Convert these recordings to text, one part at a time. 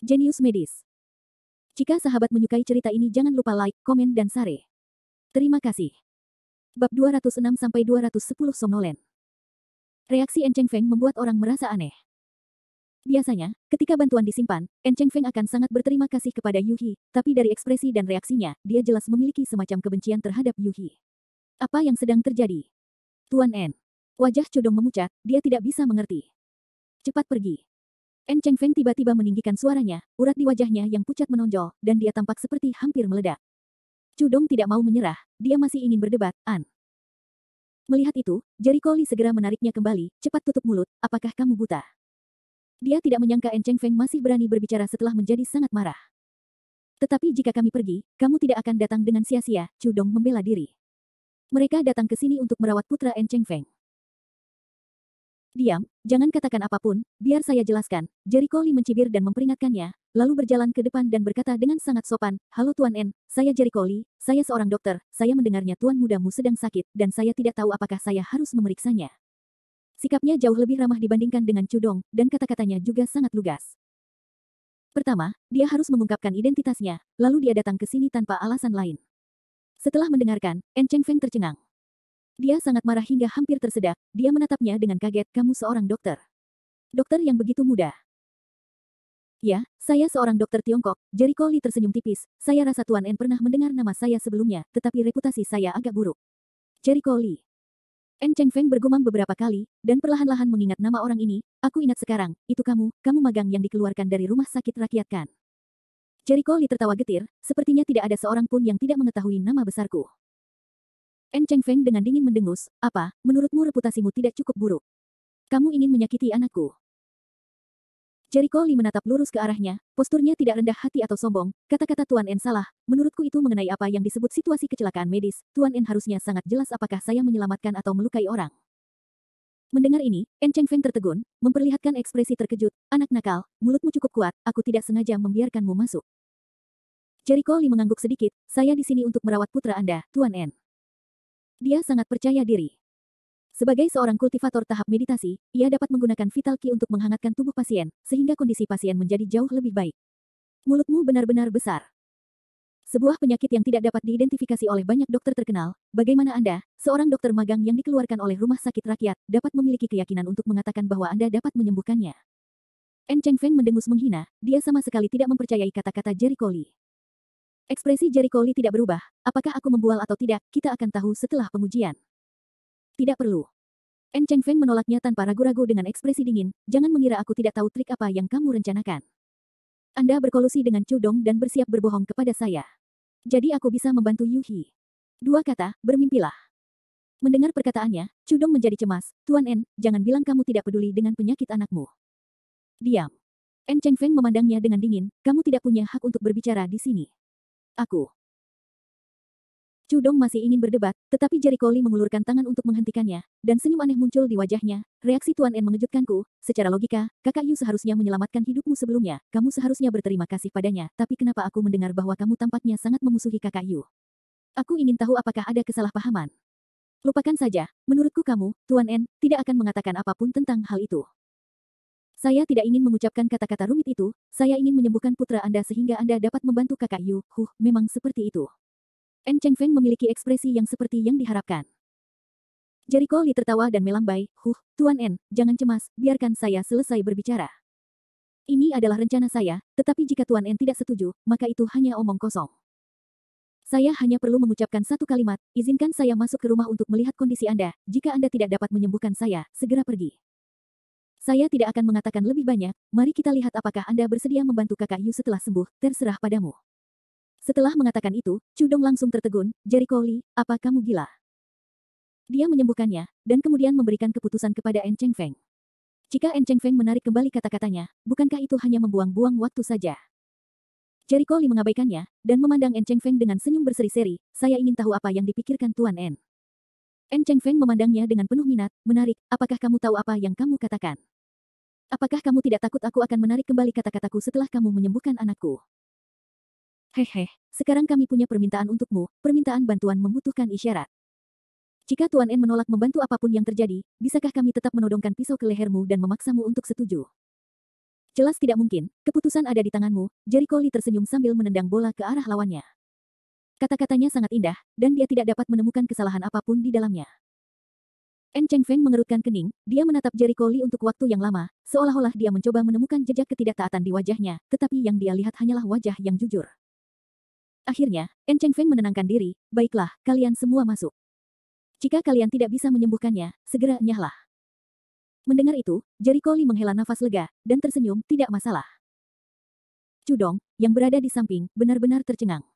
Jenius medis. Jika sahabat menyukai cerita ini jangan lupa like, komen dan share. Terima kasih. Bab 206-210 Somnolen. Reaksi En Cheng Feng membuat orang merasa aneh. Biasanya, ketika bantuan disimpan, En Cheng Feng akan sangat berterima kasih kepada Yu He, tapi dari ekspresi dan reaksinya, dia jelas memiliki semacam kebencian terhadap Yu He. Apa yang sedang terjadi? Tuan En. Wajah Cudong memucat, dia tidak bisa mengerti. Cepat pergi. En Cheng Feng tiba-tiba meninggikan suaranya, urat di wajahnya yang pucat menonjol, dan dia tampak seperti hampir meledak. Cudong tidak mau menyerah, dia masih ingin berdebat, An. Melihat itu, Jericho Lee segera menariknya kembali, cepat tutup mulut, apakah kamu buta? Dia tidak menyangka En Cheng Feng masih berani berbicara setelah menjadi sangat marah. Tetapi jika kami pergi, kamu tidak akan datang dengan sia-sia, Cudong membela diri. Mereka datang ke sini untuk merawat putra En Cheng Feng. Diam, jangan katakan apapun, biar saya jelaskan. Jericho Lee mencibir dan memperingatkannya, lalu berjalan ke depan dan berkata dengan sangat sopan, Halo Tuan En, saya Jericho Lee, saya seorang dokter, saya mendengarnya tuan mudamu sedang sakit, dan saya tidak tahu apakah saya harus memeriksanya. Sikapnya jauh lebih ramah dibandingkan dengan Cudong, dan kata-katanya juga sangat lugas. Pertama, dia harus mengungkapkan identitasnya, lalu dia datang ke sini tanpa alasan lain. Setelah mendengarkan, En Cheng Feng tercengang. Dia sangat marah hingga hampir tersedak, dia menatapnya dengan kaget, kamu seorang dokter. Dokter yang begitu muda. Ya, saya seorang dokter Tiongkok, Jericho Lee tersenyum tipis, saya rasa Tuan En pernah mendengar nama saya sebelumnya, tetapi reputasi saya agak buruk. Jericho Lee. En Cheng Feng bergumam beberapa kali, dan perlahan-lahan mengingat nama orang ini, aku ingat sekarang, itu kamu magang yang dikeluarkan dari rumah sakit rakyat kan? Jericho Lee tertawa getir, sepertinya tidak ada seorang pun yang tidak mengetahui nama besarku. En Cheng Feng dengan dingin mendengus, apa, menurutmu reputasimu tidak cukup buruk? Kamu ingin menyakiti anakku? Jericho Lee menatap lurus ke arahnya, posturnya tidak rendah hati atau sombong, kata-kata Tuan En salah, menurutku itu mengenai apa yang disebut situasi kecelakaan medis, Tuan En harusnya sangat jelas apakah saya menyelamatkan atau melukai orang. Mendengar ini, En Cheng Feng tertegun, memperlihatkan ekspresi terkejut, anak nakal, mulutmu cukup kuat, aku tidak sengaja membiarkanmu masuk. Jericho Lee mengangguk sedikit, saya di sini untuk merawat putra Anda, Tuan En. Dia sangat percaya diri. Sebagai seorang kultivator tahap meditasi, ia dapat menggunakan Vital Ki untuk menghangatkan tubuh pasien, sehingga kondisi pasien menjadi jauh lebih baik. Mulutmu benar-benar besar. Sebuah penyakit yang tidak dapat diidentifikasi oleh banyak dokter terkenal, bagaimana Anda, seorang dokter magang yang dikeluarkan oleh rumah sakit rakyat, dapat memiliki keyakinan untuk mengatakan bahwa Anda dapat menyembuhkannya? En Cheng Feng mendengus menghina, dia sama sekali tidak mempercayai kata-kata Jericho Lee. Ekspresi Jericho Lee tidak berubah, apakah aku membual atau tidak, kita akan tahu setelah pengujian. Tidak perlu. En Cheng Feng menolaknya tanpa ragu-ragu dengan ekspresi dingin, jangan mengira aku tidak tahu trik apa yang kamu rencanakan. Anda berkolusi dengan Cudong dan bersiap berbohong kepada saya. Jadi aku bisa membantu Yu He. Dua kata, bermimpilah. Mendengar perkataannya, Cudong menjadi cemas, Tuan En, jangan bilang kamu tidak peduli dengan penyakit anakmu. Diam. En Cheng Feng memandangnya dengan dingin, kamu tidak punya hak untuk berbicara di sini. Aku. Cudong masih ingin berdebat, tetapi Jericho Lee mengulurkan tangan untuk menghentikannya, dan senyum aneh muncul di wajahnya. Reaksi Tuan En mengejutkanku, secara logika, kakak Yu seharusnya menyelamatkan hidupmu sebelumnya, kamu seharusnya berterima kasih padanya, tapi kenapa aku mendengar bahwa kamu tampaknya sangat memusuhi kakak Yu? Aku ingin tahu apakah ada kesalahpahaman. Lupakan saja, menurutku kamu, Tuan En, tidak akan mengatakan apapun tentang hal itu. Saya tidak ingin mengucapkan kata-kata rumit itu, saya ingin menyembuhkan putra Anda sehingga Anda dapat membantu kakak Yu, memang seperti itu. En Cheng Feng memiliki ekspresi yang seperti yang diharapkan. Jericho Lee tertawa dan melambai, Tuan En, jangan cemas, biarkan saya selesai berbicara. Ini adalah rencana saya, tetapi jika Tuan En tidak setuju, maka itu hanya omong kosong. Saya hanya perlu mengucapkan satu kalimat, izinkan saya masuk ke rumah untuk melihat kondisi Anda, jika Anda tidak dapat menyembuhkan saya, segera pergi. Saya tidak akan mengatakan lebih banyak, mari kita lihat apakah Anda bersedia membantu kakak Yu setelah sembuh, terserah padamu. Setelah mengatakan itu, Cudong langsung tertegun, Jericho Lee, apa kamu gila? Dia menyembuhkannya, dan kemudian memberikan keputusan kepada En Cheng Feng. Jika En Cheng Feng menarik kembali kata-katanya, bukankah itu hanya membuang-buang waktu saja? Jericho Lee mengabaikannya, dan memandang En Cheng Feng dengan senyum berseri-seri, saya ingin tahu apa yang dipikirkan Tuan En. En Cheng Feng memandangnya dengan penuh minat, menarik, apakah kamu tahu apa yang kamu katakan? Apakah kamu tidak takut aku akan menarik kembali kata-kataku setelah kamu menyembuhkan anakku? Hehe, sekarang kami punya permintaan untukmu, permintaan bantuan membutuhkan isyarat. Jika Tuan En menolak membantu apapun yang terjadi, bisakah kami tetap menodongkan pisau ke lehermu dan memaksamu untuk setuju? Jelas tidak mungkin, keputusan ada di tanganmu, Jericho Lee tersenyum sambil menendang bola ke arah lawannya. Kata-katanya sangat indah, dan dia tidak dapat menemukan kesalahan apapun di dalamnya. En Cheng Feng mengerutkan kening, dia menatap Jericho Lee untuk waktu yang lama, seolah-olah dia mencoba menemukan jejak ketidaktaatan di wajahnya, tetapi yang dia lihat hanyalah wajah yang jujur. Akhirnya, En Cheng Feng menenangkan diri, baiklah, kalian semua masuk. Jika kalian tidak bisa menyembuhkannya, segera enyahlah. Mendengar itu, Jericho Lee menghela nafas lega, dan tersenyum, tidak masalah. Cudong, yang berada di samping, benar-benar tercengang.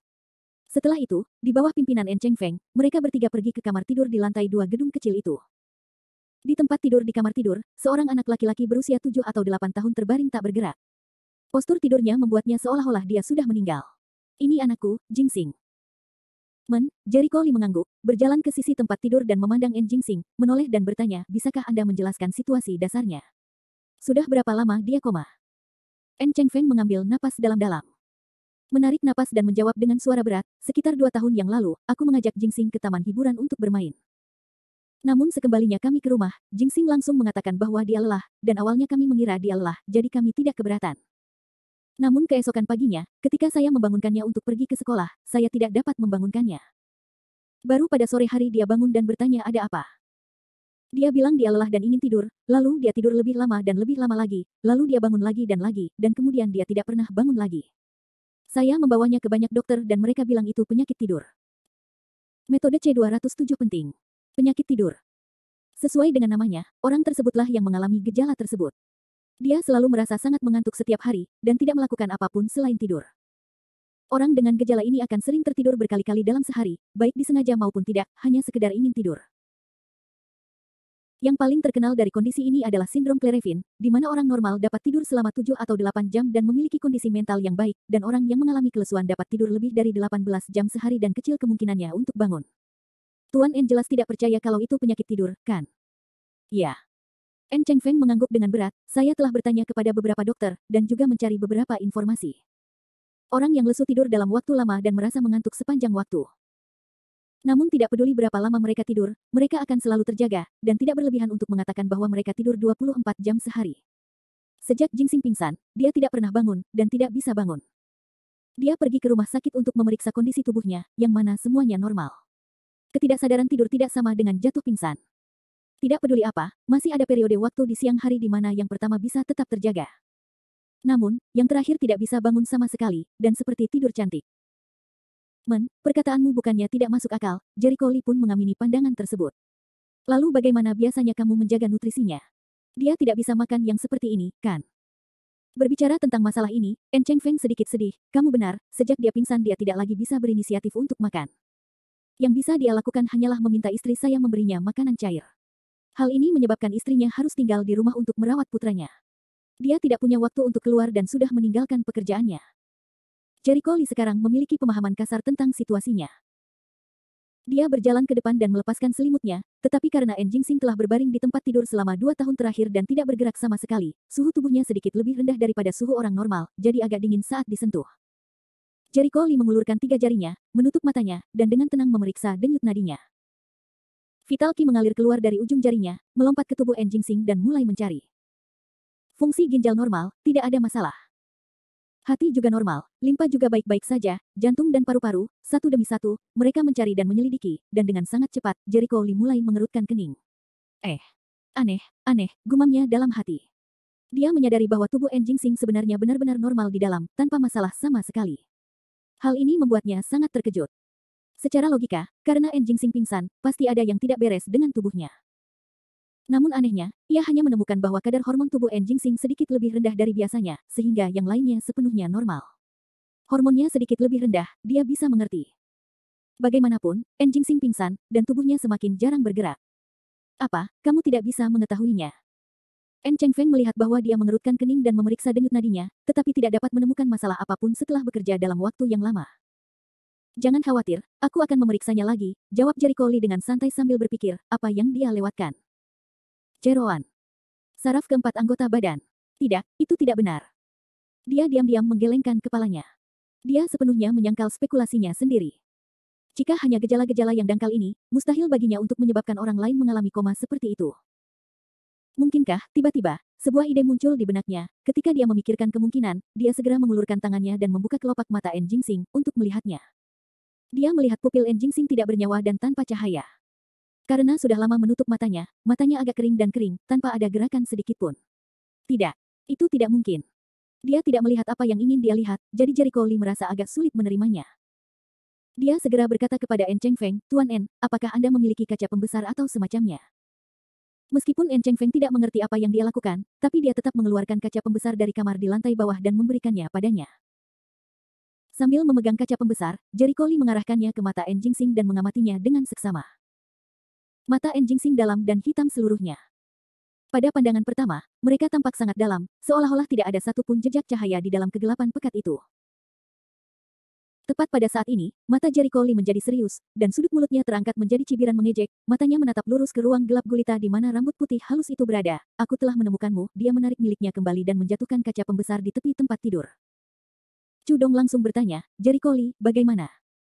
Setelah itu, di bawah pimpinan En Cheng Feng, mereka bertiga pergi ke kamar tidur di lantai 2 gedung kecil itu. Di tempat tidur di kamar tidur, seorang anak laki-laki berusia 7 atau 8 tahun terbaring tak bergerak. Postur tidurnya membuatnya seolah-olah dia sudah meninggal. Ini anakku, Jingxing. Jericho Lee mengangguk, berjalan ke sisi tempat tidur dan memandang En Jingxing, menoleh dan bertanya, bisakah Anda menjelaskan situasi dasarnya? Sudah berapa lama dia koma? En Cheng Feng mengambil napas dalam-dalam. Menarik napas dan menjawab dengan suara berat, sekitar 2 tahun yang lalu, aku mengajak Jingxing ke taman hiburan untuk bermain. Namun sekembalinya kami ke rumah, Jingxing langsung mengatakan bahwa dia lelah, dan awalnya kami mengira dia lelah, jadi kami tidak keberatan. Namun keesokan paginya, ketika saya membangunkannya untuk pergi ke sekolah, saya tidak dapat membangunkannya. Baru pada sore hari dia bangun dan bertanya ada apa. Dia bilang dia lelah dan ingin tidur, lalu dia tidur lebih lama dan lebih lama lagi, lalu dia bangun lagi, dan kemudian dia tidak pernah bangun lagi. Saya membawanya ke banyak dokter dan mereka bilang itu penyakit tidur. Metode C207 penting. Penyakit tidur. Sesuai dengan namanya, orang tersebutlah yang mengalami gejala tersebut. Dia selalu merasa sangat mengantuk setiap hari, dan tidak melakukan apapun selain tidur. Orang dengan gejala ini akan sering tertidur berkali-kali dalam sehari, baik disengaja maupun tidak, hanya sekedar ingin tidur. Yang paling terkenal dari kondisi ini adalah sindrom Clérevin, di mana orang normal dapat tidur selama 7 atau 8 jam dan memiliki kondisi mental yang baik, dan orang yang mengalami kelesuan dapat tidur lebih dari 18 jam sehari dan kecil kemungkinannya untuk bangun. Tuan En jelas tidak percaya kalau itu penyakit tidur, kan? Ya. En Cheng Feng mengangguk dengan berat, saya telah bertanya kepada beberapa dokter, dan juga mencari beberapa informasi. Orang yang lesu tidur dalam waktu lama dan merasa mengantuk sepanjang waktu. Namun tidak peduli berapa lama mereka tidur, mereka akan selalu terjaga, dan tidak berlebihan untuk mengatakan bahwa mereka tidur 24 jam sehari. Sejak Jingxing pingsan, dia tidak pernah bangun, dan tidak bisa bangun. Dia pergi ke rumah sakit untuk memeriksa kondisi tubuhnya, yang mana semuanya normal. Ketidaksadaran tidur tidak sama dengan jatuh pingsan. Tidak peduli apa, masih ada periode waktu di siang hari di mana yang pertama bisa tetap terjaga. Namun, yang terakhir tidak bisa bangun sama sekali, dan seperti tidur cantik. Perkataanmu bukannya tidak masuk akal, Jericho Lee pun mengamini pandangan tersebut. Lalu bagaimana biasanya kamu menjaga nutrisinya? Dia tidak bisa makan yang seperti ini, kan? Berbicara tentang masalah ini, En Cheng Feng sedikit sedih, kamu benar, sejak dia pingsan dia tidak lagi bisa berinisiatif untuk makan. Yang bisa dia lakukan hanyalah meminta istri saya memberinya makanan cair. Hal ini menyebabkan istrinya harus tinggal di rumah untuk merawat putranya. Dia tidak punya waktu untuk keluar dan sudah meninggalkan pekerjaannya. Jericho Lee sekarang memiliki pemahaman kasar tentang situasinya. Dia berjalan ke depan dan melepaskan selimutnya, tetapi karena En Jingxing telah berbaring di tempat tidur selama 2 tahun terakhir dan tidak bergerak sama sekali, suhu tubuhnya sedikit lebih rendah daripada suhu orang normal, jadi agak dingin saat disentuh. Jericho Lee mengulurkan 3 jarinya, menutup matanya, dan dengan tenang memeriksa denyut nadinya. Vital Qi mengalir keluar dari ujung jarinya, melompat ke tubuh En Jingxing dan mulai mencari. Fungsi ginjal normal, tidak ada masalah. Hati juga normal, limpa juga baik-baik saja, jantung dan paru-paru, satu demi satu, mereka mencari dan menyelidiki, dan dengan sangat cepat, Jericho Lee mulai mengerutkan kening. Aneh, gumamnya dalam hati. Dia menyadari bahwa tubuh En Jingxing sebenarnya benar-benar normal di dalam, tanpa masalah sama sekali. Hal ini membuatnya sangat terkejut. Secara logika, karena En Jingxing pingsan, pasti ada yang tidak beres dengan tubuhnya. Namun anehnya, ia hanya menemukan bahwa kadar hormon tubuh En Jingxing sedikit lebih rendah dari biasanya, sehingga yang lainnya sepenuhnya normal. Hormonnya sedikit lebih rendah, dia bisa mengerti. Bagaimanapun, En Jingxing pingsan, dan tubuhnya semakin jarang bergerak. Apa, kamu tidak bisa mengetahuinya? En Cheng Feng melihat bahwa dia mengerutkan kening dan memeriksa denyut nadinya, tetapi tidak dapat menemukan masalah apapun setelah bekerja dalam waktu yang lama. Jangan khawatir, aku akan memeriksanya lagi, jawab Jericho Lee dengan santai sambil berpikir, apa yang dia lewatkan. Jeroan. Saraf keempat anggota badan. Tidak, itu tidak benar. Dia diam-diam menggelengkan kepalanya. Dia sepenuhnya menyangkal spekulasinya sendiri. Jika hanya gejala-gejala yang dangkal ini, mustahil baginya untuk menyebabkan orang lain mengalami koma seperti itu. Mungkinkah, tiba-tiba, sebuah ide muncul di benaknya. Ketika dia memikirkan kemungkinan, dia segera mengulurkan tangannya dan membuka kelopak mata En Jingsing untuk melihatnya. Dia melihat pupil En Jingsing tidak bernyawa dan tanpa cahaya. Karena sudah lama menutup matanya, matanya agak kering dan kering, tanpa ada gerakan sedikit pun. Tidak. Itu tidak mungkin. Dia tidak melihat apa yang ingin dia lihat, jadi Jericho Lee merasa agak sulit menerimanya. Dia segera berkata kepada En Chengfeng, Tuan En, apakah Anda memiliki kaca pembesar atau semacamnya? Meskipun En Chengfeng tidak mengerti apa yang dia lakukan, tapi dia tetap mengeluarkan kaca pembesar dari kamar di lantai bawah dan memberikannya padanya. Sambil memegang kaca pembesar, Jericho Lee mengarahkannya ke mata En Jingsing dan mengamatinya dengan seksama. Mata En Jingsing dalam dan hitam seluruhnya. Pada pandangan pertama, mereka tampak sangat dalam, seolah-olah tidak ada satupun jejak cahaya di dalam kegelapan pekat itu. Tepat pada saat ini, mata Jericho Lee menjadi serius, dan sudut mulutnya terangkat menjadi cibiran mengejek, matanya menatap lurus ke ruang gelap gulita di mana rambut putih halus itu berada. Aku telah menemukanmu, dia menarik miliknya kembali dan menjatuhkan kaca pembesar di tepi tempat tidur. Chu Dong langsung bertanya, Jericho Lee, bagaimana?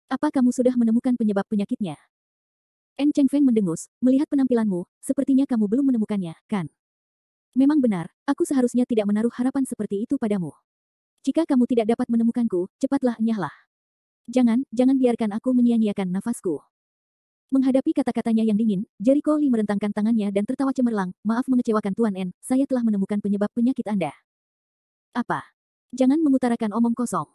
Apa kamu sudah menemukan penyebab penyakitnya? En Chengfeng mendengus, melihat penampilanmu, sepertinya kamu belum menemukannya, kan? Memang benar, aku seharusnya tidak menaruh harapan seperti itu padamu. Jika kamu tidak dapat menemukanku, cepatlah enyahlah. Jangan biarkan aku menyia-nyiakan nafasku. Menghadapi kata-katanya yang dingin, Jericho Lee merentangkan tangannya dan tertawa cemerlang, maaf mengecewakan Tuan En, saya telah menemukan penyebab penyakit Anda. Apa? Jangan mengutarakan omong kosong.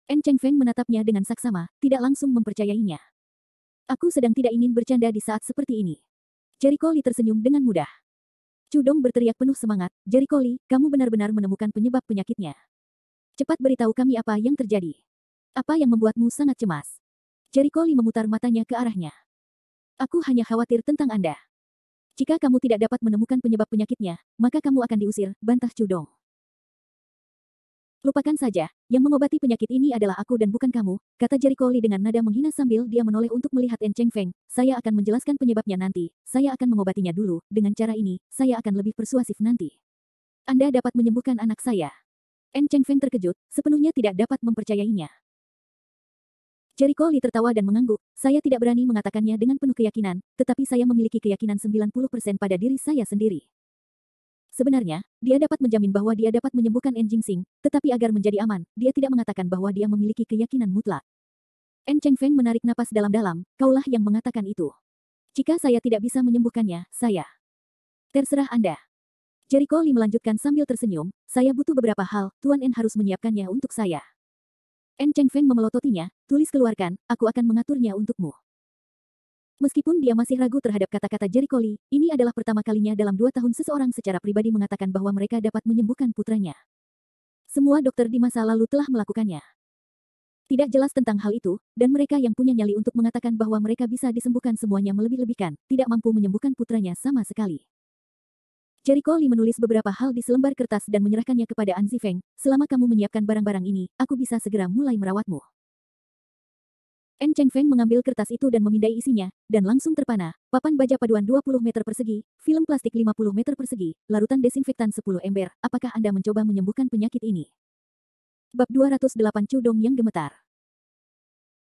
En Chengfeng menatapnya dengan saksama, tidak langsung mempercayainya. Aku sedang tidak ingin bercanda di saat seperti ini. Jericho Lee tersenyum dengan mudah. Chu Dong berteriak penuh semangat, Jericho Lee, kamu benar-benar menemukan penyebab penyakitnya. Cepat beritahu kami apa yang terjadi. Apa yang membuatmu sangat cemas? Jericho Lee memutar matanya ke arahnya. Aku hanya khawatir tentang Anda. Jika kamu tidak dapat menemukan penyebab penyakitnya, maka kamu akan diusir, bantah Chu Dong. Lupakan saja, yang mengobati penyakit ini adalah aku dan bukan kamu, kata Jericho Lee dengan nada menghina sambil dia menoleh untuk melihat En Chengfeng. Saya akan menjelaskan penyebabnya nanti, saya akan mengobatinya dulu, dengan cara ini, saya akan lebih persuasif nanti. Anda dapat menyembuhkan anak saya. En Chengfeng terkejut, sepenuhnya tidak dapat mempercayainya. Jericho Lee tertawa dan mengangguk, saya tidak berani mengatakannya dengan penuh keyakinan, tetapi saya memiliki keyakinan 90% pada diri saya sendiri. Sebenarnya, dia dapat menjamin bahwa dia dapat menyembuhkan En Jingsing, tetapi agar menjadi aman, dia tidak mengatakan bahwa dia memiliki keyakinan mutlak. En Chengfeng menarik napas dalam-dalam, kaulah yang mengatakan itu. Jika saya tidak bisa menyembuhkannya, saya. Terserah Anda. Jericho Lee melanjutkan sambil tersenyum, saya butuh beberapa hal, Tuan En harus menyiapkannya untuk saya. En Chengfeng memelototinya, tulis keluarkan, aku akan mengaturnya untukmu. Meskipun dia masih ragu terhadap kata-kata Jericho Lee, ini adalah pertama kalinya dalam 2 tahun seseorang secara pribadi mengatakan bahwa mereka dapat menyembuhkan putranya. Semua dokter di masa lalu telah melakukannya. Tidak jelas tentang hal itu, dan mereka yang punya nyali untuk mengatakan bahwa mereka bisa disembuhkan semuanya melebih-lebihkan, tidak mampu menyembuhkan putranya sama sekali. Jericho Lee menulis beberapa hal di selembar kertas dan menyerahkannya kepada An Zifeng, selama kamu menyiapkan barang-barang ini, aku bisa segera mulai merawatmu. En Chengfeng mengambil kertas itu dan memindai isinya, dan langsung terpana, papan baja paduan 20 meter persegi, film plastik 50 meter persegi, larutan desinfektan 10 ember, apakah Anda mencoba menyembuhkan penyakit ini? Bab 208 Chu Dong yang gemetar.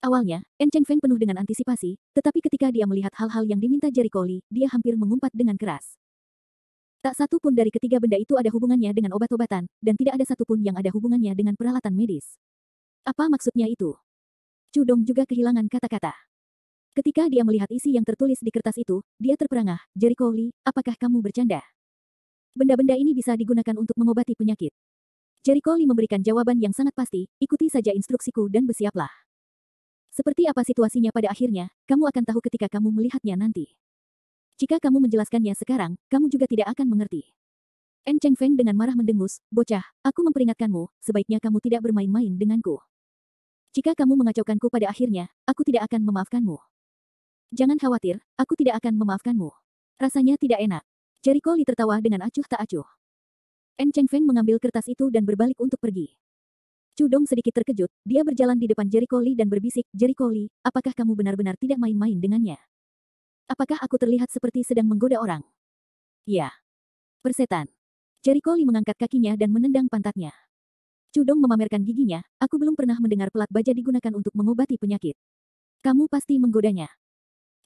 Awalnya, En Chengfeng penuh dengan antisipasi, tetapi ketika dia melihat hal-hal yang diminta Jericho Lee, dia hampir mengumpat dengan keras. Tak satu pun dari ketiga benda itu ada hubungannya dengan obat-obatan, dan tidak ada satupun yang ada hubungannya dengan peralatan medis. Apa maksudnya itu? Chu Dong juga kehilangan kata-kata. Ketika dia melihat isi yang tertulis di kertas itu, dia terperangah, Jericho Lee, apakah kamu bercanda? Benda-benda ini bisa digunakan untuk mengobati penyakit. Jericho Lee memberikan jawaban yang sangat pasti, ikuti saja instruksiku dan bersiaplah. Seperti apa situasinya pada akhirnya, kamu akan tahu ketika kamu melihatnya nanti. Jika kamu menjelaskannya sekarang, kamu juga tidak akan mengerti. En Chengfeng dengan marah mendengus, bocah, aku memperingatkanmu, sebaiknya kamu tidak bermain-main denganku. Jika kamu mengacaukanku pada akhirnya, aku tidak akan memaafkanmu. Jangan khawatir, aku tidak akan memaafkanmu. Rasanya tidak enak. Jericho Lee tertawa dengan acuh tak acuh. En Chengfeng mengambil kertas itu dan berbalik untuk pergi. Chu Dong sedikit terkejut, dia berjalan di depan Jericho Lee dan berbisik, Jericho Lee, apakah kamu benar-benar tidak main-main dengannya? Apakah aku terlihat seperti sedang menggoda orang? Ya. Persetan. Jericho Lee mengangkat kakinya dan menendang pantatnya. Chu Dong memamerkan giginya, aku belum pernah mendengar pelat baja digunakan untuk mengobati penyakit. Kamu pasti menggodanya.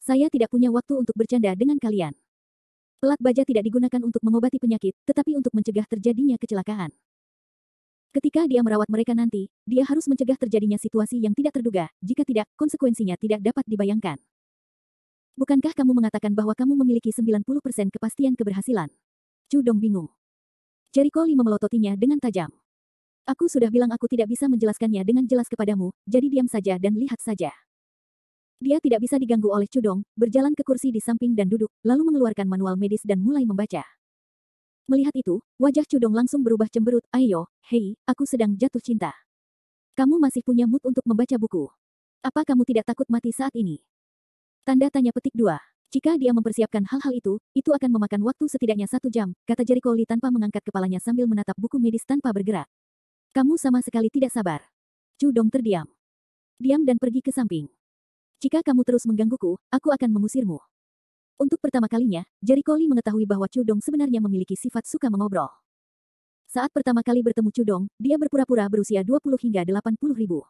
Saya tidak punya waktu untuk bercanda dengan kalian. Pelat baja tidak digunakan untuk mengobati penyakit, tetapi untuk mencegah terjadinya kecelakaan. Ketika dia merawat mereka nanti, dia harus mencegah terjadinya situasi yang tidak terduga, jika tidak, konsekuensinya tidak dapat dibayangkan. Bukankah kamu mengatakan bahwa kamu memiliki 90% kepastian keberhasilan? Chu Dong bingung. Jericho Lee memelototinya dengan tajam. Aku sudah bilang aku tidak bisa menjelaskannya dengan jelas kepadamu, jadi diam saja dan lihat saja. Dia tidak bisa diganggu oleh Chu Dong, berjalan ke kursi di samping dan duduk, lalu mengeluarkan manual medis dan mulai membaca. Melihat itu, wajah Chu Dong langsung berubah cemberut. Ayo, hei, aku sedang jatuh cinta. Kamu masih punya mood untuk membaca buku. Apa kamu tidak takut mati saat ini? Tanda tanya petik 2. Jika dia mempersiapkan hal-hal itu akan memakan waktu setidaknya 1 jam, kata Jericho Lee tanpa mengangkat kepalanya sambil menatap buku medis tanpa bergerak. Kamu sama sekali tidak sabar. Chu Dong terdiam. Diam dan pergi ke samping. Jika kamu terus menggangguku, aku akan mengusirmu. Untuk pertama kalinya, Jericho Lee mengetahui bahwa Chu Dong sebenarnya memiliki sifat suka mengobrol. Saat pertama kali bertemu Chu Dong, dia berpura-pura berusia 20 hingga 80 ribu.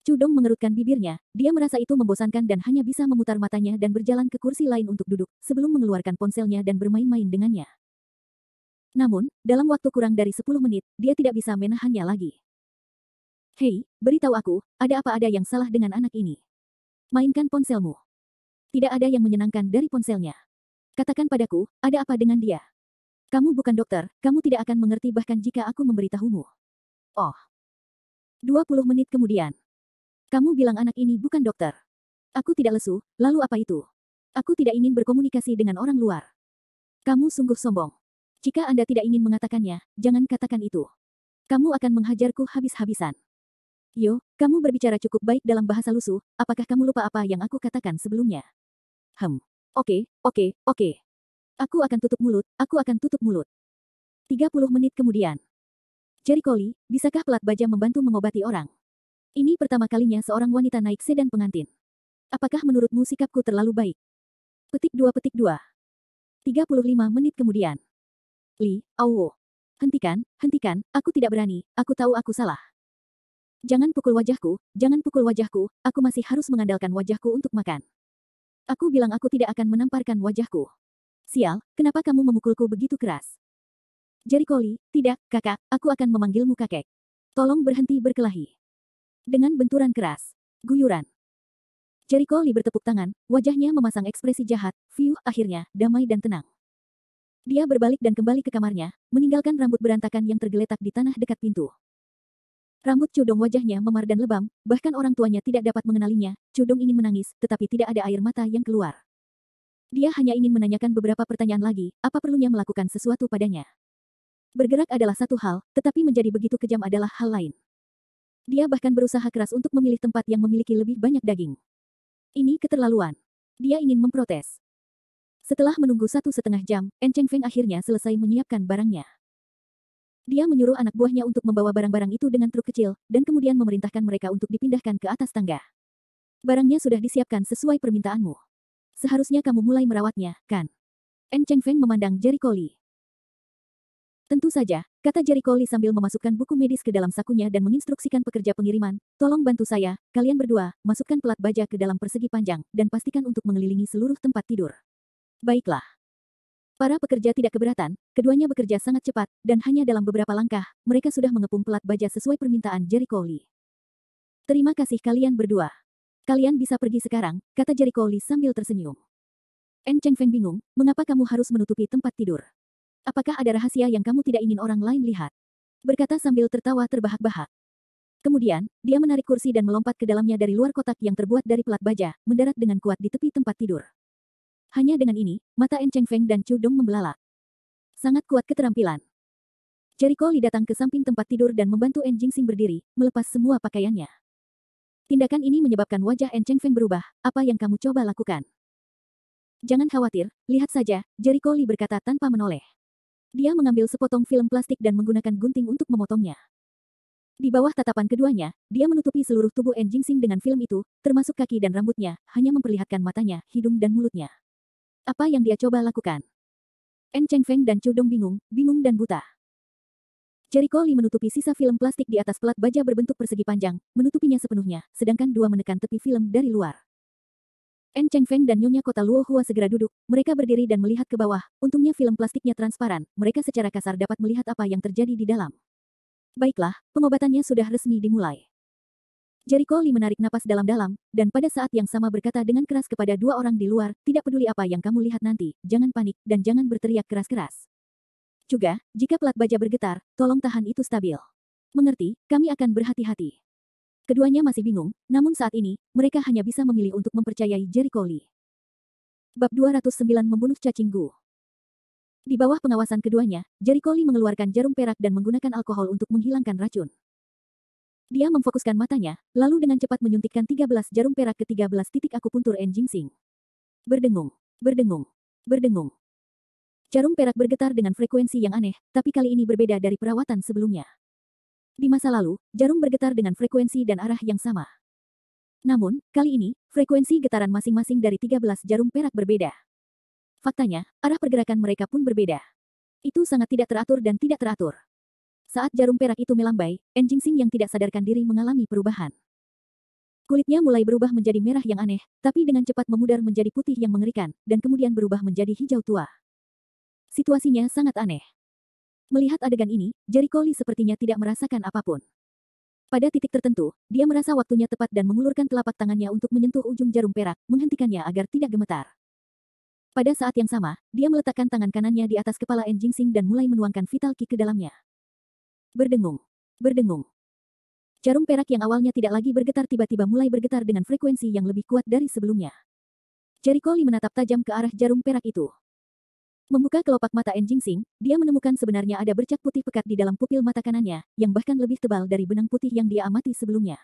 Chu Dong mengerutkan bibirnya, dia merasa itu membosankan dan hanya bisa memutar matanya dan berjalan ke kursi lain untuk duduk, sebelum mengeluarkan ponselnya dan bermain-main dengannya. Namun, dalam waktu kurang dari 10 menit, dia tidak bisa menahannya lagi. Hei, beritahu aku, ada yang salah dengan anak ini? Mainkan ponselmu. Tidak ada yang menyenangkan dari ponselnya. Katakan padaku, ada apa dengan dia? Kamu bukan dokter, kamu tidak akan mengerti bahkan jika aku memberitahumu. Oh. 20 menit kemudian. Kamu bilang anak ini bukan dokter. Aku tidak lesu, lalu apa itu? Aku tidak ingin berkomunikasi dengan orang luar. Kamu sungguh sombong. Jika Anda tidak ingin mengatakannya, jangan katakan itu. Kamu akan menghajarku habis-habisan. Yo, kamu berbicara cukup baik dalam bahasa lusuh, apakah kamu lupa apa yang aku katakan sebelumnya? Oke. Aku akan tutup mulut. 30 menit kemudian. Jericho Lee, bisakah pelat baja membantu mengobati orang? Ini pertama kalinya seorang wanita naik sedan pengantin. Apakah menurutmu sikapku terlalu baik? Petik 2. 35 menit kemudian. Lee, hentikan, aku tidak berani, aku tahu aku salah. Jangan pukul wajahku, aku masih harus mengandalkan wajahku untuk makan. Aku bilang aku tidak akan menamparkan wajahku. Sial, kenapa kamu memukulku begitu keras? Jericho Lee, tidak, kakak, aku akan memanggilmu kakek. Tolong berhenti berkelahi. Dengan benturan keras. Guyuran. Jericho Lee bertepuk tangan, wajahnya memasang ekspresi jahat, akhirnya, damai dan tenang. Dia berbalik dan kembali ke kamarnya, meninggalkan rambut berantakan yang tergeletak di tanah dekat pintu. Rambut Chu Dong wajahnya memar dan lebam, bahkan orang tuanya tidak dapat mengenalinya. Chu Dong ingin menangis, tetapi tidak ada air mata yang keluar. Dia hanya ingin menanyakan beberapa pertanyaan lagi, apa perlunya melakukan sesuatu padanya. Bergerak adalah satu hal, tetapi menjadi begitu kejam adalah hal lain. Dia bahkan berusaha keras untuk memilih tempat yang memiliki lebih banyak daging. Ini keterlaluan. Dia ingin memprotes. Setelah menunggu 1,5 jam, En Cheng Feng akhirnya selesai menyiapkan barangnya. Dia menyuruh anak buahnya untuk membawa barang-barang itu dengan truk kecil, dan kemudian memerintahkan mereka untuk dipindahkan ke atas tangga. Barangnya sudah disiapkan sesuai permintaanmu. Seharusnya kamu mulai merawatnya, kan? En Cheng Feng memandang Jericho Lee. Tentu saja, kata Jericho Lee sambil memasukkan buku medis ke dalam sakunya dan menginstruksikan pekerja pengiriman, tolong bantu saya, kalian berdua, masukkan pelat baja ke dalam persegi panjang, dan pastikan untuk mengelilingi seluruh tempat tidur. Baiklah. Para pekerja tidak keberatan, keduanya bekerja sangat cepat, dan hanya dalam beberapa langkah, mereka sudah mengepung pelat baja sesuai permintaan Jericho Lee. Terima kasih kalian berdua. Kalian bisa pergi sekarang, kata Jericho Lee sambil tersenyum. En Cheng Feng bingung, mengapa kamu harus menutupi tempat tidur? Apakah ada rahasia yang kamu tidak ingin orang lain lihat? Berkata sambil tertawa terbahak-bahak. Kemudian, dia menarik kursi dan melompat ke dalamnya dari luar kotak yang terbuat dari pelat baja, mendarat dengan kuat di tepi tempat tidur. Hanya dengan ini, mata En Cheng Feng dan Chu Dong membelalak. Sangat kuat keterampilan. Jericho Lee datang ke samping tempat tidur dan membantu En Jingsing berdiri, melepas semua pakaiannya. Tindakan ini menyebabkan wajah En Cheng Feng berubah, apa yang kamu coba lakukan? Jangan khawatir, lihat saja, Jericho Lee berkata tanpa menoleh. Dia mengambil sepotong film plastik dan menggunakan gunting untuk memotongnya. Di bawah tatapan keduanya, dia menutupi seluruh tubuh En Jingsing dengan film itu, termasuk kaki dan rambutnya, hanya memperlihatkan matanya, hidung dan mulutnya. Apa yang dia coba lakukan? En Cheng Feng dan Chu Dong bingung dan buta. Jericho Lee menutupi sisa film plastik di atas pelat baja berbentuk persegi panjang, menutupinya sepenuhnya, sedangkan dua menekan tepi film dari luar. En Cheng Feng dan Nyonya Kota Luo Hua segera duduk, mereka berdiri dan melihat ke bawah, untungnya film plastiknya transparan, mereka secara kasar dapat melihat apa yang terjadi di dalam. Baiklah, pengobatannya sudah resmi dimulai. Jericho Lee menarik napas dalam-dalam, dan pada saat yang sama berkata dengan keras kepada dua orang di luar, tidak peduli apa yang kamu lihat nanti, jangan panik, dan jangan berteriak keras-keras. Juga, jika pelat baja bergetar, tolong tahan itu stabil. Mengerti, kami akan berhati-hati. Keduanya masih bingung, namun saat ini, mereka hanya bisa memilih untuk mempercayai Jericho Lee. Bab 209 Membunuh Cacing Gu. Di bawah pengawasan keduanya, Jericho Lee mengeluarkan jarum perak dan menggunakan alkohol untuk menghilangkan racun. Dia memfokuskan matanya, lalu dengan cepat menyuntikkan 13 jarum perak ke 13 titik akupuntur En Jingsing. Berdengung, berdengung, berdengung. Jarum perak bergetar dengan frekuensi yang aneh, tapi kali ini berbeda dari perawatan sebelumnya. Di masa lalu, jarum bergetar dengan frekuensi dan arah yang sama. Namun, kali ini, frekuensi getaran masing-masing dari 13 jarum perak berbeda. Faktanya, arah pergerakan mereka pun berbeda. Itu sangat tidak teratur dan tidak teratur. Saat jarum perak itu melambai, En Jingsing yang tidak sadarkan diri mengalami perubahan. Kulitnya mulai berubah menjadi merah yang aneh, tapi dengan cepat memudar menjadi putih yang mengerikan, dan kemudian berubah menjadi hijau tua. Situasinya sangat aneh. Melihat adegan ini, Jericho Lee sepertinya tidak merasakan apapun. Pada titik tertentu, dia merasa waktunya tepat dan mengulurkan telapak tangannya untuk menyentuh ujung jarum perak, menghentikannya agar tidak gemetar. Pada saat yang sama, dia meletakkan tangan kanannya di atas kepala En Jingsing dan mulai menuangkan vital ki ke dalamnya. Berdengung, berdengung. Jarum perak yang awalnya tidak lagi bergetar tiba-tiba mulai bergetar dengan frekuensi yang lebih kuat dari sebelumnya. Jericho Lee menatap tajam ke arah jarum perak itu. Membuka kelopak mata En Jingsing, dia menemukan sebenarnya ada bercak putih pekat di dalam pupil mata kanannya, yang bahkan lebih tebal dari benang putih yang dia amati sebelumnya.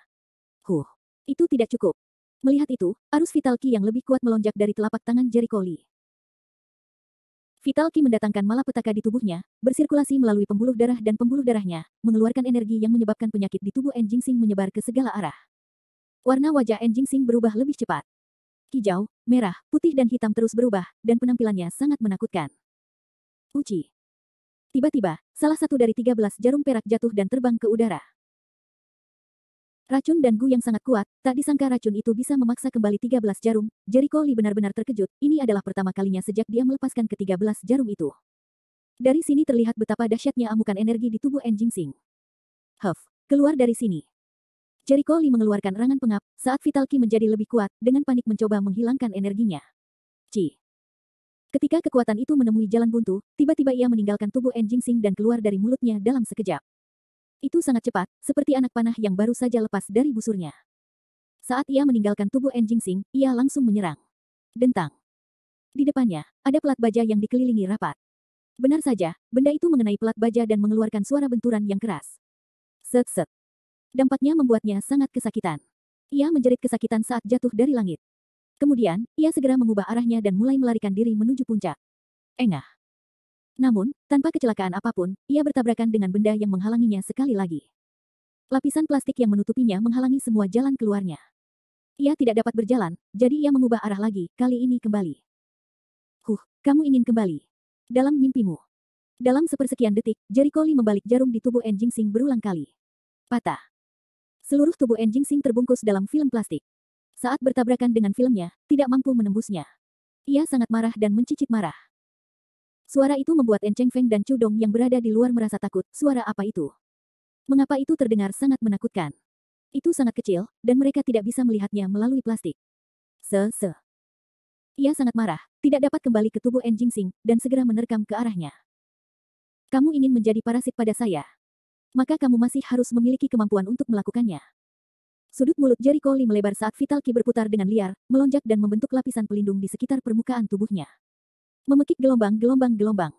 Itu tidak cukup. Melihat itu, arus vital ki yang lebih kuat melonjak dari telapak tangan Jericho Lee. Vital ki mendatangkan malapetaka di tubuhnya, bersirkulasi melalui pembuluh darah dan pembuluh darahnya, mengeluarkan energi yang menyebabkan penyakit di tubuh En Jingsing menyebar ke segala arah. Warna wajah En Jingsing berubah lebih cepat. Hijau, merah, putih dan hitam terus berubah, dan penampilannya sangat menakutkan. Uci. Tiba-tiba, salah satu dari 13 jarum perak jatuh dan terbang ke udara. Racun dan gu yang sangat kuat, tak disangka racun itu bisa memaksa kembali 13 jarum. Jericho Lee benar-benar terkejut, ini adalah pertama kalinya sejak dia melepaskan ke-13 jarum itu. Dari sini terlihat betapa dahsyatnya amukan energi di tubuh En Jingsing. Keluar dari sini. Jericho Lee mengeluarkan erangan pengap, saat vital ki menjadi lebih kuat, dengan panik mencoba menghilangkan energinya. Ketika kekuatan itu menemui jalan buntu, tiba-tiba ia meninggalkan tubuh En Jingsing dan keluar dari mulutnya dalam sekejap. Itu sangat cepat, seperti anak panah yang baru saja lepas dari busurnya. Saat ia meninggalkan tubuh En Jingsing, ia langsung menyerang. Dentang. Di depannya, ada pelat baja yang dikelilingi rapat. Benar saja, benda itu mengenai pelat baja dan mengeluarkan suara benturan yang keras. Set-set. Dampaknya membuatnya sangat kesakitan. Ia menjerit kesakitan saat jatuh dari langit. Kemudian, ia segera mengubah arahnya dan mulai melarikan diri menuju puncak. Engah. Namun, tanpa kecelakaan apapun, ia bertabrakan dengan benda yang menghalanginya sekali lagi. Lapisan plastik yang menutupinya menghalangi semua jalan keluarnya. Ia tidak dapat berjalan, jadi ia mengubah arah lagi, kali ini kembali. Kamu ingin kembali. Dalam mimpimu. Dalam sepersekian detik, Jericho Lee membalik jarum di tubuh En Jingsing berulang kali. Patah. Seluruh tubuh En Jingsing terbungkus dalam film plastik. Saat bertabrakan dengan filmnya, tidak mampu menembusnya. Ia sangat marah dan mencicit marah. Suara itu membuat En Cheng Feng dan Chu Dong yang berada di luar merasa takut. Suara apa itu? Mengapa itu terdengar sangat menakutkan? Itu sangat kecil, dan mereka tidak bisa melihatnya melalui plastik. Ia sangat marah, tidak dapat kembali ke tubuh En Jingsing, dan segera menerkam ke arahnya. Kamu ingin menjadi parasit pada saya? Maka kamu masih harus memiliki kemampuan untuk melakukannya. Sudut mulut Jericho Lee melebar saat vital ki berputar dengan liar, melonjak dan membentuk lapisan pelindung di sekitar permukaan tubuhnya. Memekik gelombang-gelombang.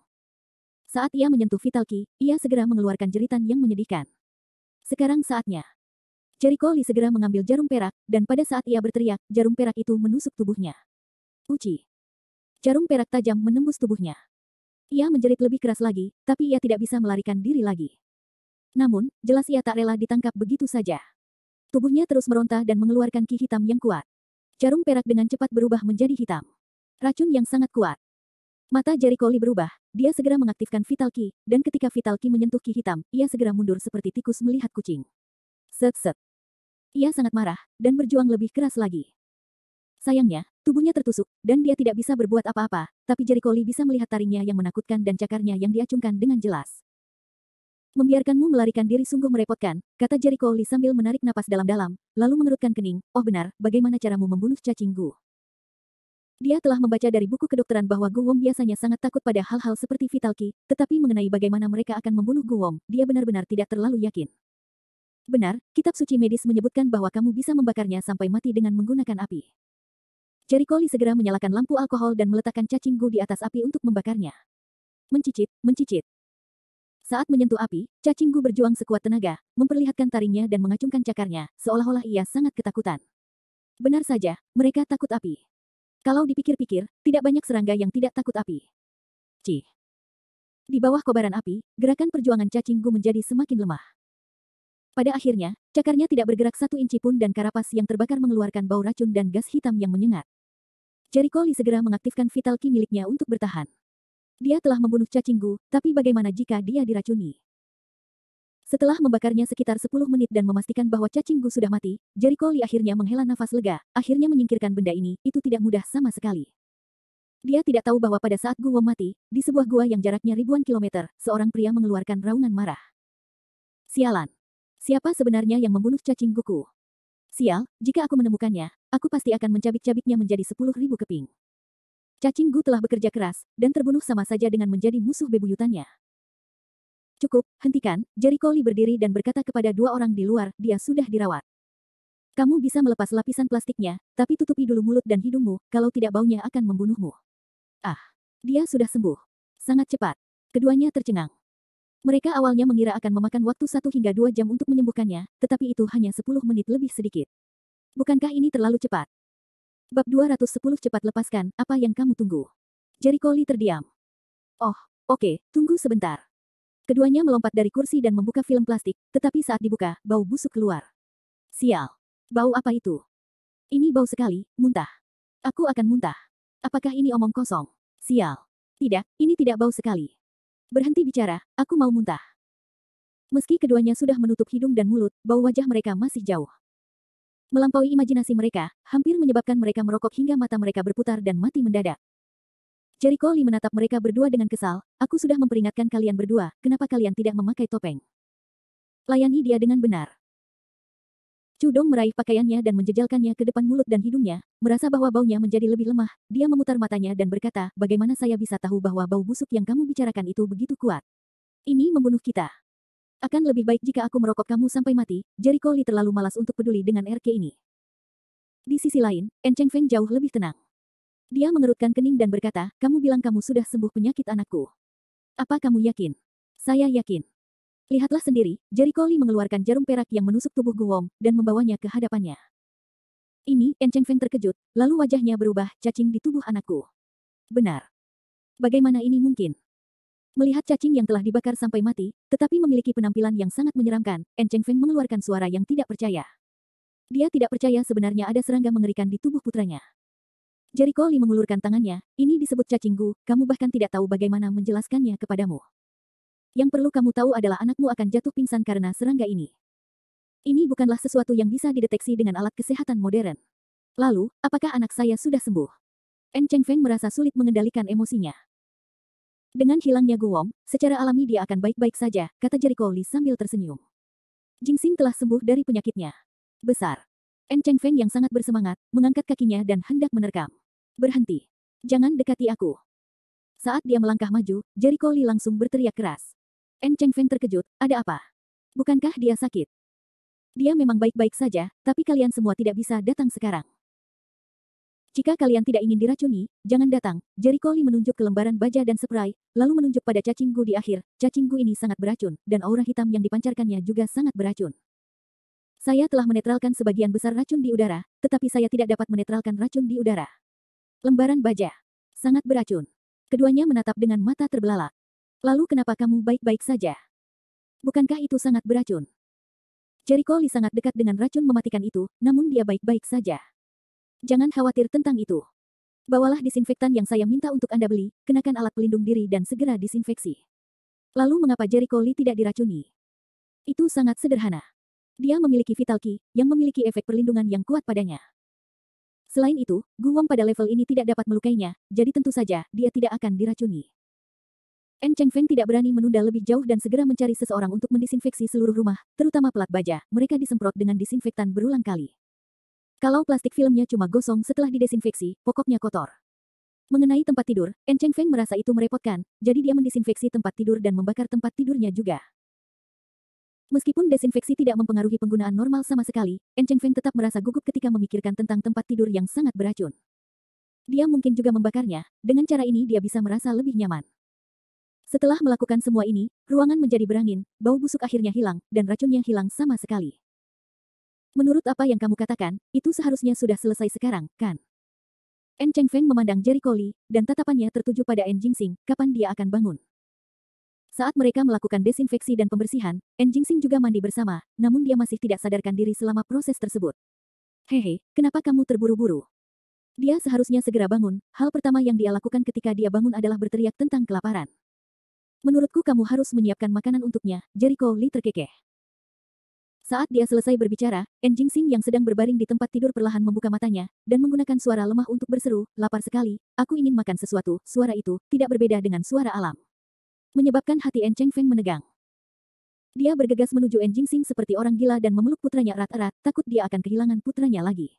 Saat ia menyentuh vital ki, ia segera mengeluarkan jeritan yang menyedihkan. Sekarang saatnya. Jericho Lee segera mengambil jarum perak, dan pada saat ia berteriak, jarum perak itu menusuk tubuhnya. Uci. Jarum perak tajam menembus tubuhnya. Ia menjerit lebih keras lagi, tapi ia tidak bisa melarikan diri lagi. Namun, jelas ia tak rela ditangkap begitu saja. Tubuhnya terus meronta dan mengeluarkan ki hitam yang kuat. Jarum perak dengan cepat berubah menjadi hitam. Racun yang sangat kuat. Mata Jericho Lee berubah, dia segera mengaktifkan vital ki, dan ketika vital ki menyentuh ki hitam, ia segera mundur seperti tikus melihat kucing. Set-set. Ia sangat marah, dan berjuang lebih keras lagi. Sayangnya, Tubuhnya tertusuk, dan dia tidak bisa berbuat apa-apa, tapi Jericho Lee bisa melihat taringnya yang menakutkan dan cakarnya yang diacungkan dengan jelas. Membiarkanmu melarikan diri sungguh merepotkan, kata Jericho Lee sambil menarik napas dalam-dalam, lalu mengerutkan kening. Oh benar, bagaimana caramu membunuh cacing Gu? Dia telah membaca dari buku kedokteran bahwa Gu Wom biasanya sangat takut pada hal-hal seperti vital key, tetapi mengenai bagaimana mereka akan membunuh Gu Wom, dia benar-benar tidak terlalu yakin. Benar, kitab suci medis menyebutkan bahwa kamu bisa membakarnya sampai mati dengan menggunakan api. Jericho Lee segera menyalakan lampu alkohol dan meletakkan cacing Gu di atas api untuk membakarnya. Mencicit, mencicit. Saat menyentuh api, cacing Gu berjuang sekuat tenaga, memperlihatkan taringnya dan mengacungkan cakarnya, seolah-olah ia sangat ketakutan. Benar saja, mereka takut api. Kalau dipikir-pikir, tidak banyak serangga yang tidak takut api. Cih. Di bawah kobaran api, gerakan perjuangan cacing Gu menjadi semakin lemah. Pada akhirnya, cakarnya tidak bergerak 1 inci pun dan karapas yang terbakar mengeluarkan bau racun dan gas hitam yang menyengat. Jericho Lee segera mengaktifkan vital key miliknya untuk bertahan. Dia telah membunuh cacing Gu, tapi bagaimana jika dia diracuni? Setelah membakarnya sekitar 10 menit dan memastikan bahwa cacing Gu sudah mati, Jericho Lee akhirnya menghela nafas lega, akhirnya menyingkirkan benda ini, itu tidak mudah sama sekali. Dia tidak tahu bahwa pada saat Gu Wom mati, di sebuah gua yang jaraknya ribuan kilometer, seorang pria mengeluarkan raungan marah. Sialan. Siapa sebenarnya yang membunuh cacing Guku? Sial, jika aku menemukannya, aku pasti akan mencabik-cabiknya menjadi 10.000 keping. Cacing Gu telah bekerja keras, dan terbunuh sama saja dengan menjadi musuh bebuyutannya. Cukup, hentikan, Jericho Lee berdiri dan berkata kepada 2 orang di luar, dia sudah dirawat. Kamu bisa melepas lapisan plastiknya, tapi tutupi dulu mulut dan hidungmu, kalau tidak baunya akan membunuhmu. Ah, dia sudah sembuh. Sangat cepat. Keduanya tercengang. Mereka awalnya mengira akan memakan waktu 1 hingga 2 jam untuk menyembuhkannya, tetapi itu hanya 10 menit lebih sedikit. Bukankah ini terlalu cepat? Bab 210 cepat lepaskan, apa yang kamu tunggu? Jericho Lee terdiam. Oh, oke, tunggu sebentar. Keduanya melompat dari kursi dan membuka film plastik, tetapi saat dibuka, bau busuk keluar. Sial. Bau apa itu? Ini bau sekali, muntah. Aku akan muntah. Apakah ini omong kosong? Sial. Tidak, ini tidak bau sekali. Berhenti bicara, aku mau muntah. Meski keduanya sudah menutup hidung dan mulut, bau wajah mereka masih jauh. Melampaui imajinasi mereka, hampir menyebabkan mereka merokok hingga mata mereka berputar dan mati mendadak. Jericho Lee menatap mereka berdua dengan kesal, aku sudah memperingatkan kalian berdua, kenapa kalian tidak memakai topeng? Layani dia dengan benar. Cudong meraih pakaiannya dan menjejalkannya ke depan mulut dan hidungnya, merasa bahwa baunya menjadi lebih lemah, dia memutar matanya dan berkata, bagaimana saya bisa tahu bahwa bau busuk yang kamu bicarakan itu begitu kuat? Ini membunuh kita. Akan lebih baik jika aku merokok kamu sampai mati, Jericho Lee terlalu malas untuk peduli dengan RK ini. Di sisi lain, En Cheng Feng jauh lebih tenang. Dia mengerutkan kening dan berkata, kamu bilang kamu sudah sembuh penyakit anakku. Apa kamu yakin? Saya yakin. Lihatlah sendiri, Jericho Lee mengeluarkan jarum perak yang menusuk tubuh Gu Wom, dan membawanya ke hadapannya. Ini, En Cheng Feng terkejut, lalu wajahnya berubah, cacing di tubuh anakku. Benar. Bagaimana ini mungkin? Melihat cacing yang telah dibakar sampai mati, tetapi memiliki penampilan yang sangat menyeramkan, En Cheng Feng mengeluarkan suara yang tidak percaya. Dia tidak percaya sebenarnya ada serangga mengerikan di tubuh putranya. Jericho Lee mengulurkan tangannya, ini disebut cacing Gu, kamu bahkan tidak tahu bagaimana menjelaskannya kepadamu. Yang perlu kamu tahu adalah anakmu akan jatuh pingsan karena serangga ini. Ini bukanlah sesuatu yang bisa dideteksi dengan alat kesehatan modern. Lalu, apakah anak saya sudah sembuh? En Cheng Feng merasa sulit mengendalikan emosinya. Dengan hilangnya Gu Wom, secara alami dia akan baik-baik saja, kata Jericho Lee sambil tersenyum. Jingxing telah sembuh dari penyakitnya. Besar. En Cheng Feng yang sangat bersemangat, mengangkat kakinya dan hendak menerkam. Berhenti. Jangan dekati aku. Saat dia melangkah maju, Jericho Lee langsung berteriak keras. En Cheng Feng terkejut, ada apa? Bukankah dia sakit? Dia memang baik-baik saja, tapi kalian semua tidak bisa datang sekarang. Jika kalian tidak ingin diracuni, jangan datang. Jericho Lee menunjuk ke lembaran baja dan spray, lalu menunjuk pada cacing Gu di akhir. Cacing Gu ini sangat beracun, dan aura hitam yang dipancarkannya juga sangat beracun. Saya telah menetralkan sebagian besar racun di udara, tetapi saya tidak dapat menetralkan racun di udara. Lembaran baja. Sangat beracun. Keduanya menatap dengan mata terbelalak. Lalu kenapa kamu baik-baik saja? Bukankah itu sangat beracun? Jericho Lee sangat dekat dengan racun mematikan itu, namun dia baik-baik saja. Jangan khawatir tentang itu. Bawalah disinfektan yang saya minta untuk Anda beli, kenakan alat pelindung diri dan segera disinfeksi. Lalu mengapa Jericho Lee tidak diracuni? Itu sangat sederhana. Dia memiliki vital key, yang memiliki efek perlindungan yang kuat padanya. Selain itu, Guwang pada level ini tidak dapat melukainya, jadi tentu saja, dia tidak akan diracuni. En Cheng Feng tidak berani menunda lebih jauh dan segera mencari seseorang untuk mendisinfeksi seluruh rumah, terutama pelat baja. Mereka disemprot dengan disinfektan berulang kali. Kalau plastik filmnya cuma gosong setelah didesinfeksi, pokoknya kotor. Mengenai tempat tidur, En Cheng Feng merasa itu merepotkan, jadi dia mendisinfeksi tempat tidur dan membakar tempat tidurnya juga. Meskipun desinfeksi tidak mempengaruhi penggunaan normal sama sekali, En Cheng Feng tetap merasa gugup ketika memikirkan tentang tempat tidur yang sangat beracun. Dia mungkin juga membakarnya, dengan cara ini dia bisa merasa lebih nyaman. Setelah melakukan semua ini, ruangan menjadi berangin, bau busuk akhirnya hilang, dan racunnya hilang sama sekali. Menurut apa yang kamu katakan, itu seharusnya sudah selesai sekarang, kan? En Cheng Feng memandang Jericho Lee, dan tatapannya tertuju pada En Jingxing, kapan dia akan bangun. Saat mereka melakukan desinfeksi dan pembersihan, En Jingxing juga mandi bersama, namun dia masih tidak sadarkan diri selama proses tersebut. Hehe, kenapa kamu terburu-buru? Dia seharusnya segera bangun, hal pertama yang dia lakukan ketika dia bangun adalah berteriak tentang kelaparan. Menurutku kamu harus menyiapkan makanan untuknya, Jericho Lee terkekeh. Saat dia selesai berbicara, En Jingxing yang sedang berbaring di tempat tidur perlahan membuka matanya, dan menggunakan suara lemah untuk berseru, lapar sekali, aku ingin makan sesuatu. Suara itu, tidak berbeda dengan suara alam. Menyebabkan hati En Cheng Feng menegang. Dia bergegas menuju En Jingxing seperti orang gila dan memeluk putranya erat-erat, takut dia akan kehilangan putranya lagi.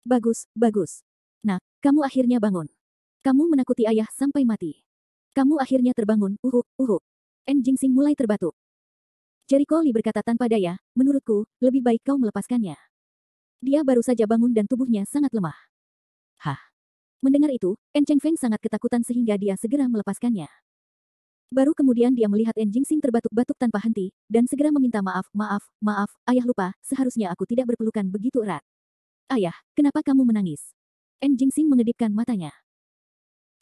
Bagus, bagus. Nak, kamu akhirnya bangun. Kamu menakuti ayah sampai mati. Kamu akhirnya terbangun, uhuk. En Jingxing mulai terbatuk. Jericho Lee berkata tanpa daya, menurutku, lebih baik kau melepaskannya. Dia baru saja bangun dan tubuhnya sangat lemah. Hah? Mendengar itu, En Cheng Feng sangat ketakutan sehingga dia segera melepaskannya. Baru kemudian dia melihat En Jingxing terbatuk-batuk tanpa henti, dan segera meminta maaf, ayah lupa, seharusnya aku tidak berpelukan begitu erat. Ayah, kenapa kamu menangis? En Jingxing mengedipkan matanya.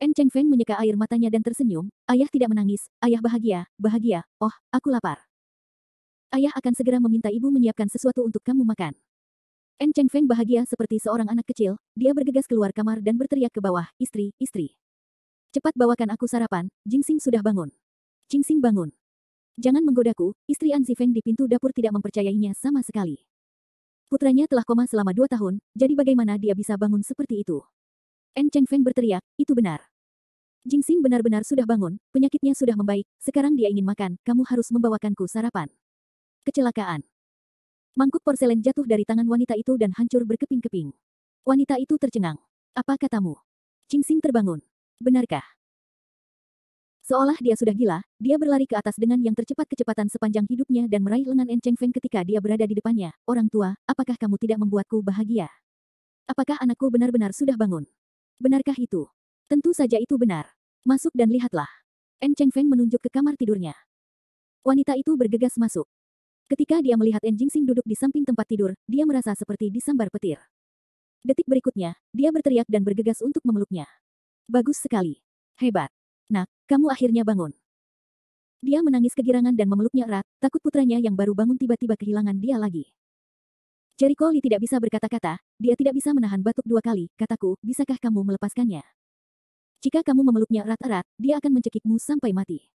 En Cheng Feng menyeka air matanya dan tersenyum, ayah tidak menangis, ayah bahagia, oh, aku lapar. Ayah akan segera meminta ibu menyiapkan sesuatu untuk kamu makan. En Cheng Feng bahagia seperti seorang anak kecil, dia bergegas keluar kamar dan berteriak ke bawah, istri. Cepat bawakan aku sarapan, Jingxing sudah bangun. Jingxing bangun. Jangan menggodaku, istri An Zifeng di pintu dapur tidak mempercayainya sama sekali. Putranya telah koma selama 2 tahun, jadi bagaimana dia bisa bangun seperti itu? En Cheng Feng berteriak, itu benar. Jingxing benar-benar sudah bangun, penyakitnya sudah membaik, sekarang dia ingin makan, kamu harus membawakanku sarapan. Kecelakaan. Mangkuk porselen jatuh dari tangan wanita itu dan hancur berkeping-keping. Wanita itu tercengang. Apa katamu? Jingxing terbangun. Benarkah? Seolah dia sudah gila, dia berlari ke atas dengan yang tercepat kecepatan sepanjang hidupnya dan meraih lengan En Cheng Feng ketika dia berada di depannya. Orang tua, apakah kamu tidak membuatku bahagia? Apakah anakku benar-benar sudah bangun? Benarkah itu? Tentu saja itu benar. Masuk dan lihatlah. En Cheng Feng menunjuk ke kamar tidurnya. Wanita itu bergegas masuk. Ketika dia melihat En Jingxing duduk di samping tempat tidur, dia merasa seperti disambar petir. Detik berikutnya, dia berteriak dan bergegas untuk memeluknya. Bagus sekali. Hebat. Nak, kamu akhirnya bangun. Dia menangis kegirangan dan memeluknya erat, takut putranya yang baru bangun tiba-tiba kehilangan dia lagi. Jericho Lee tidak bisa berkata-kata, dia tidak bisa menahan batuk 2 kali, kataku, bisakah kamu melepaskannya? Jika kamu memeluknya erat-erat, dia akan mencekikmu sampai mati.